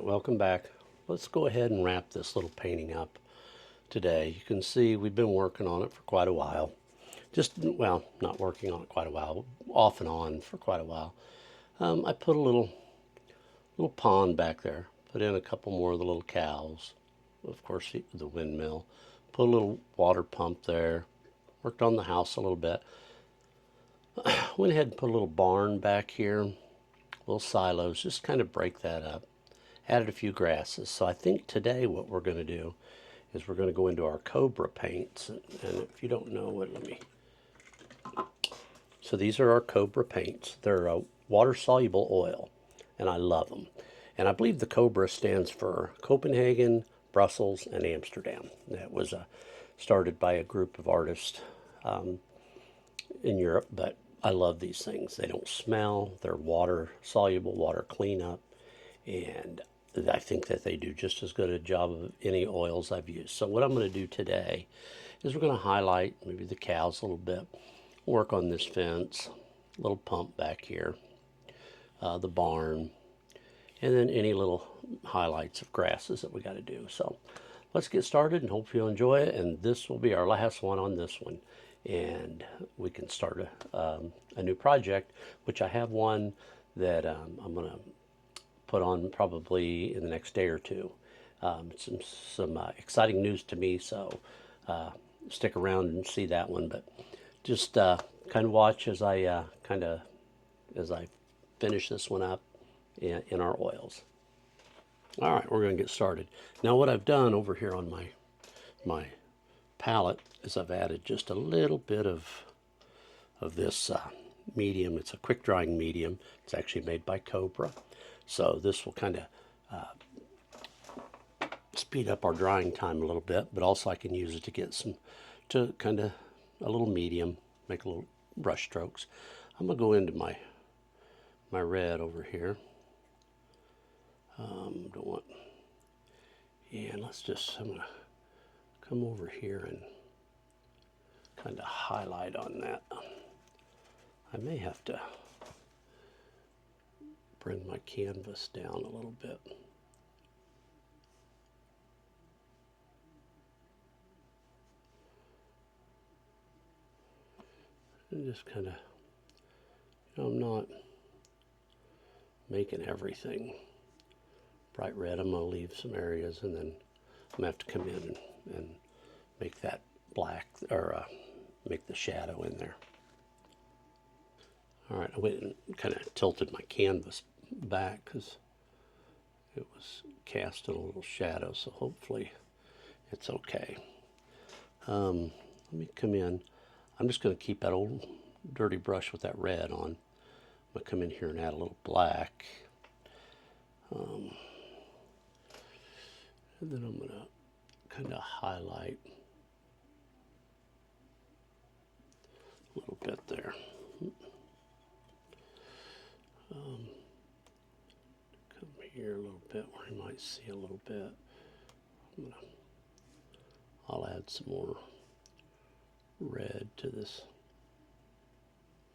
welcome back. Let's go ahead and wrap this little painting up today. You can see we've been working on it for quite a while. Well, not working on it quite a while, off and on for quite a while. I put a little pond back there, put in a couple more of the little cows, of course the windmill, put a little water pump there, worked on the house a little bit. Went ahead and put a little barn back here, little silos, just kind of break that up. Added a few grasses. So I think today what we're going to do is we're going to go into our COBRA paints. And if you don't know what, So these are our COBRA paints. They're a water-soluble oil, and I love them. And I believe the COBRA stands for Copenhagen, Brussels, and Amsterdam. That was started by a group of artists in Europe, but I love these things. They don't smell. They're water-soluble, water cleanup, and I think that they do just as good a job of any oils I've used. So what I'm going to do today is we're going to highlight maybe the cows a little bit, work on this fence, little pump back here, the barn, and then any little highlights of grasses that we got to do. So let's get started and hope you'll enjoy it. And this will be our last one on this one. And we can start a new project, which I have one that I'm going to put on probably in the next day or two. Some exciting news to me, so stick around and see that one. But just kind of watch as I finish this one up in our oils. All right, we're going to get started. Now, what I've done over here on my palette is I've added just a little bit of this medium. It's a quick drying medium. It's actually made by COBRA. So this will kind of speed up our drying time a little bit, but also I can use it to get to kind of a little medium, make a little brush strokes. I'm going to go into my red over here. And I'm going to come over here and kind of highlight on that. I may have to bring my canvas down a little bit. And just kind of, I'm not making everything bright red. I'm going to leave some areas, and then I'm going to have to come in and make that black, or make the shadow in there. All right, I went and kind of tilted my canvas back because it was casting a little shadow, so hopefully it's okay. Let me come in. I'm just going to keep that old dirty brush with that red on. I'm going to come in here and add a little black. And then I'm going to kind of highlight a little bit there. Come here a little bit where you might see a little bit. I'll add some more red to this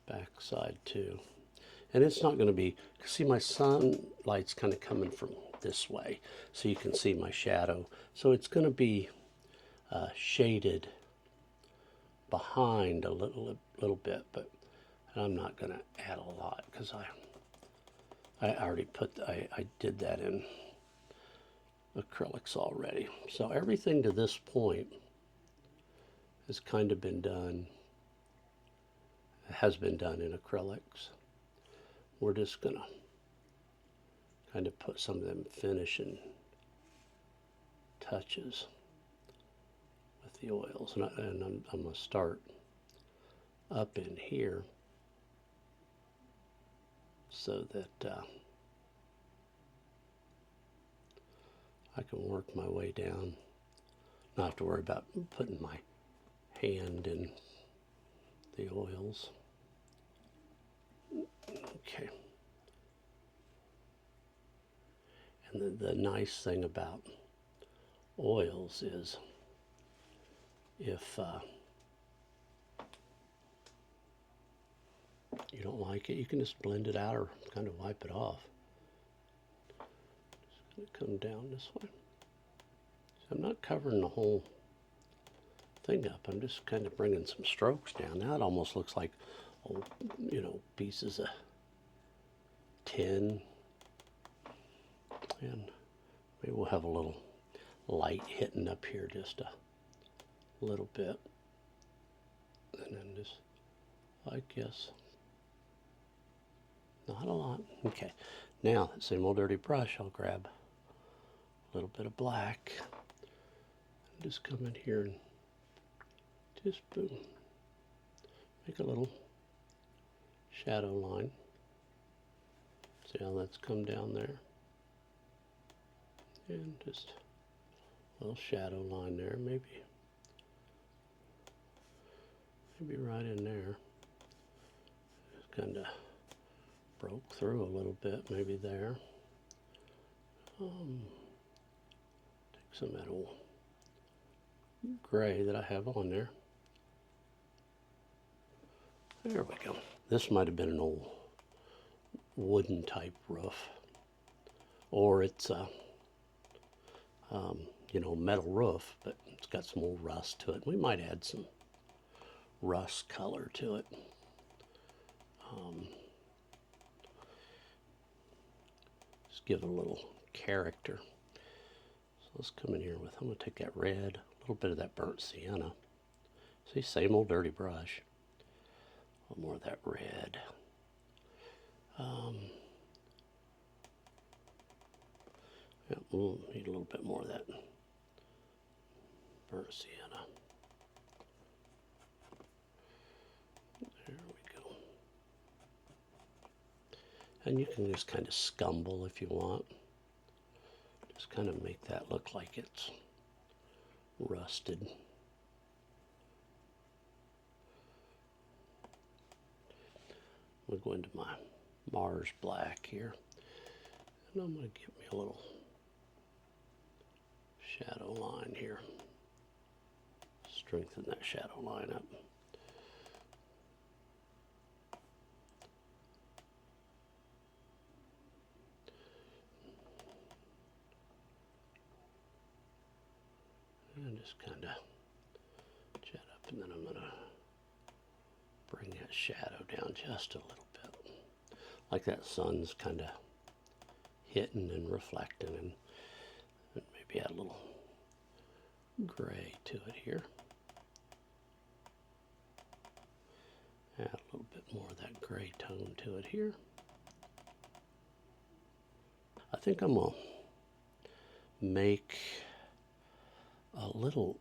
back side too. And it's not going to be, see, my sunlight's kind of coming from this way, so you can see my shadow. So it's going to be shaded behind a little bit, but I'm not going to add a lot because I already I did that in acrylics already. So everything to this point has kind of been done, has been done in acrylics. We're just going to kind of put some of them finishing touches with the oils. And I'm going to start up in here so that I can work my way down. Not have to worry about putting my hand in the oils. Okay. And the nice thing about oils is if you don't like it, you can just blend it out or kind of wipe it off. Come down this way. So I'm not covering the whole thing up. I'm just kind of bringing some strokes down. Now it almost looks like old, pieces of tin. And maybe we'll have a little light hitting up here just a little bit. And then just, I guess, not a lot. Okay, now that same old dirty brush, I'll grab a little bit of black and just come in here and just boom, make a little shadow line. See how that's come down there? And just a little shadow line there, maybe right in there. Just kind of broke through a little bit, maybe there. Take some of that old gray that I have on there. There we go. This might have been an old wooden type roof, or it's a metal roof, but it's got some old rust to it. We might add some rust color to it. Just give it a little character. So let's come in here with, I'm going to take that red, a little bit of that burnt sienna. See, same old dirty brush. A little more of that red. Yeah, we'll need a little bit more of that burnt sienna. There we go. And you can just kind of scumble if you want. Just kind of make that look like it's rusted. I'm going to go into my Mars black here. And I'm going to give me a little shadow line here. Strengthen that shadow line up. And just kind of jet up, and then I'm going to bring that shadow down just a little bit. Like that sun's kind of hitting and reflecting, and maybe add a little gray to it here. Add a little bit more of that gray tone to it here. I think I'm going to make a little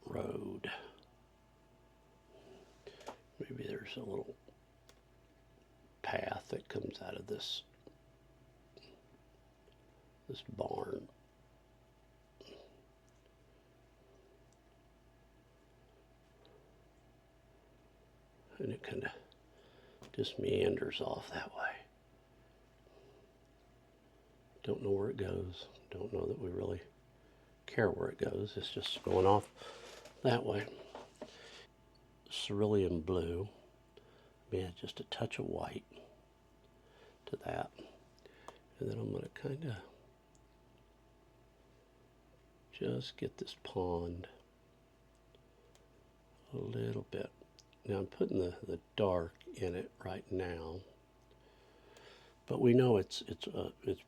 road. Maybe there's a little path that comes out of this barn. And it kind of just meanders off that way. Don't know where it goes. Don't know that we really care where it goes. It's just going off that way. Cerulean blue. Add just a touch of white to that. And then I'm going to kind of just get this pond a little bit. Now I'm putting the dark in it right now, but we know it's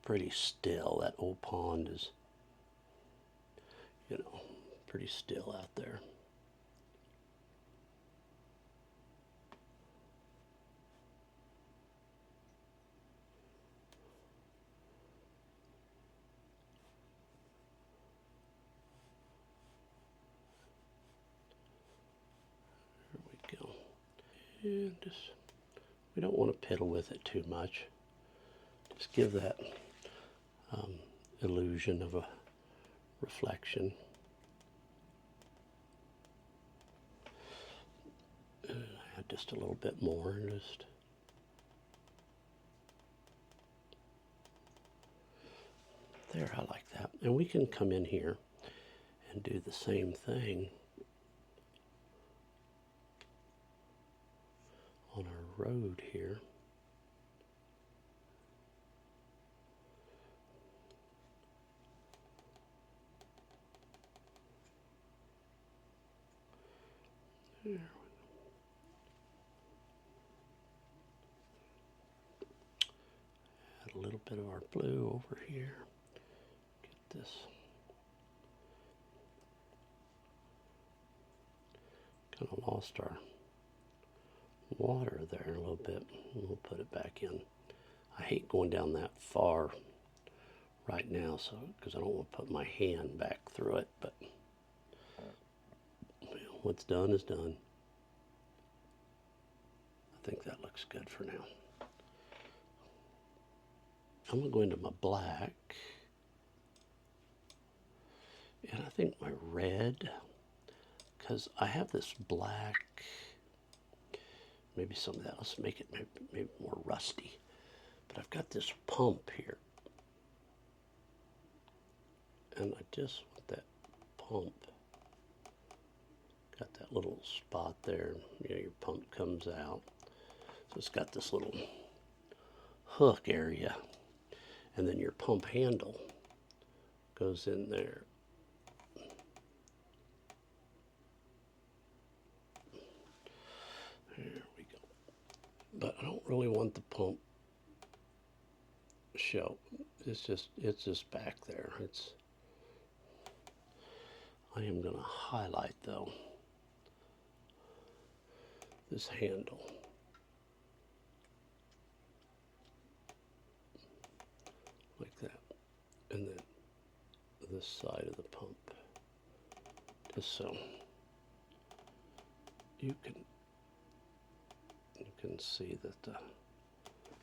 pretty still. That old pond is, pretty still out there. There we go. And just, we don't want to piddle with it too much. Just give that illusion of a reflection. Add just a little bit more, and just there, I like that. And we can come in here and do the same thing on our road here. little bit of our blue over here. Get this. Kind of lost our water there a little bit. We'll put it back in. I hate going down that far right now, so because I don't want to put my hand back through it, but what's done is done. I think that looks good for now. I'm going to go into my black, and I think my red, because I have this black, maybe some of that, let's make it maybe more rusty. But I've got this pump here, and I just want that pump. Got that little spot there, you know, your pump comes out. So it's got this little hook area, and then your pump handle goes in there. There we go. But I don't really want the pump show. It's just back there. I am going to highlight though this handle. Like that. And then this side of the pump. Just so you can see that the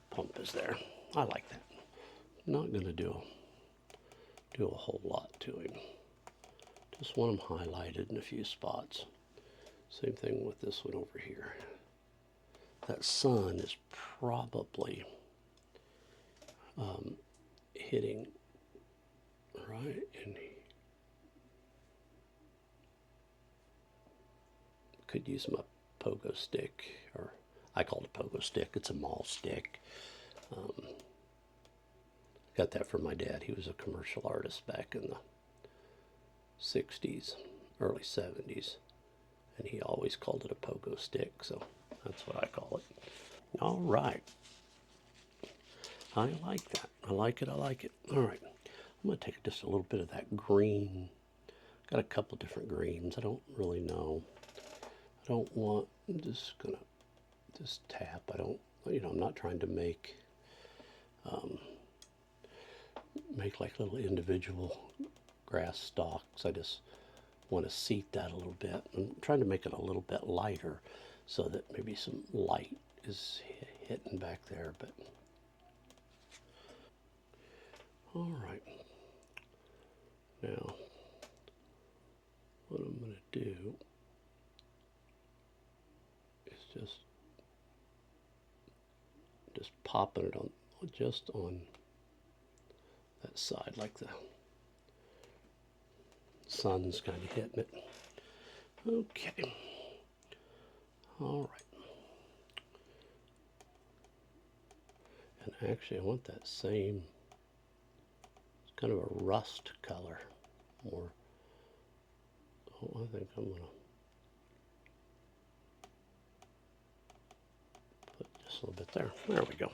pump is there. I like that. Not going to do a whole lot to him. Just want him highlighted in a few spots. Same thing with this one over here. That sun is probably hitting right in here. Could use my pogo stick, or I call it a pogo stick. It's a mall stick. Got that from my dad. He was a commercial artist back in the 60s, early 70s, and he always called it a pogo stick, so that's what I call it. All right. I like that. I like it. I like it. All right. I'm going to take just a little bit of that green. Got a couple different greens. I don't really know. I don't want, I'm just going to just tap. I don't, you know, I'm not trying to make like little individual grass stalks. I just want to seat that a little bit. I'm trying to make it a little bit lighter so that maybe some light is hitting back there, but all right. Now, what I'm going to do is just popping it on, just on that side, like the sun's kind of hitting it. Okay. All right. And actually, I want that same, it's kind of a rust color, or oh, I think I'm going to put just a little bit there. There we go.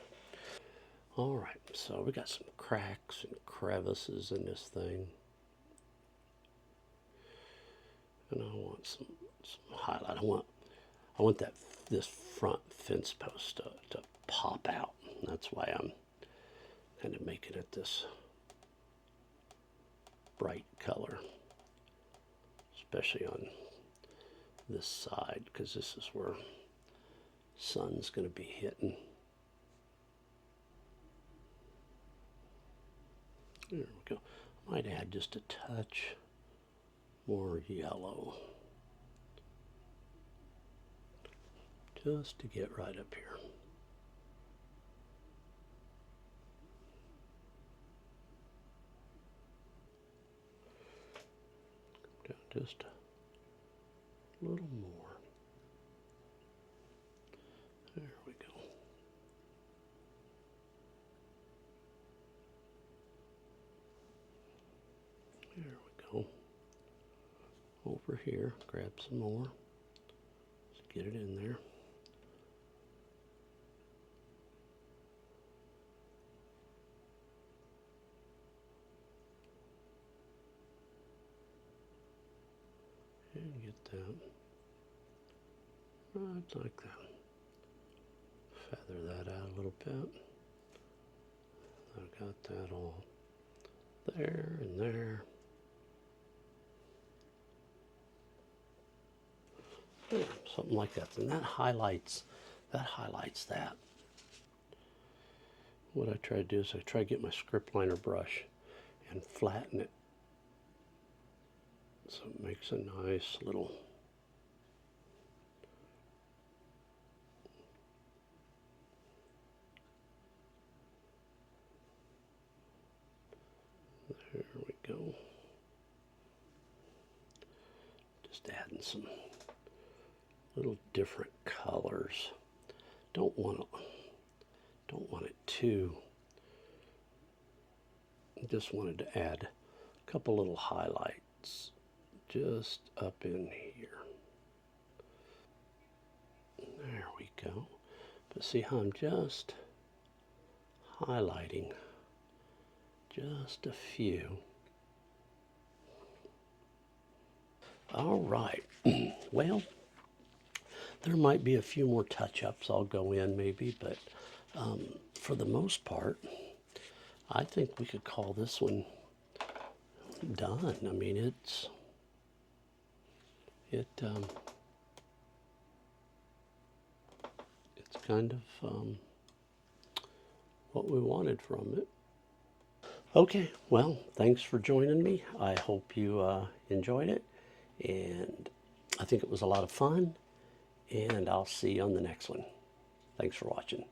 All right, so we got some cracks and crevices in this thing. And I want some highlight. I want this front fence post to pop out. And that's why I'm kind of making it this bright color, especially on this side, because this is where sun's going to be hitting. There we go. I might add just a touch more yellow, just to get right up here. Down just a little more. There we go. There we go. Over here, grab some more. Just get it in there. that. Right like that. Feather that out a little bit. I've got that all there and there. Yeah, something like that. And that highlights that. What I try to do is I try to get my script liner brush and flatten it so it makes a nice little there we go. Just adding some little different colors. Don't want it too. Just wanted to add a couple little highlights just up in here. There we go. But see how I'm just highlighting just a few. All right. Well, there might be a few more touch-ups I'll go in maybe, but for the most part, I think we could call this one done. I mean, it's kind of what we wanted from it. Okay, well, thanks for joining me. I hope you enjoyed it, and I think it was a lot of fun, and I'll see you on the next one. Thanks for watching.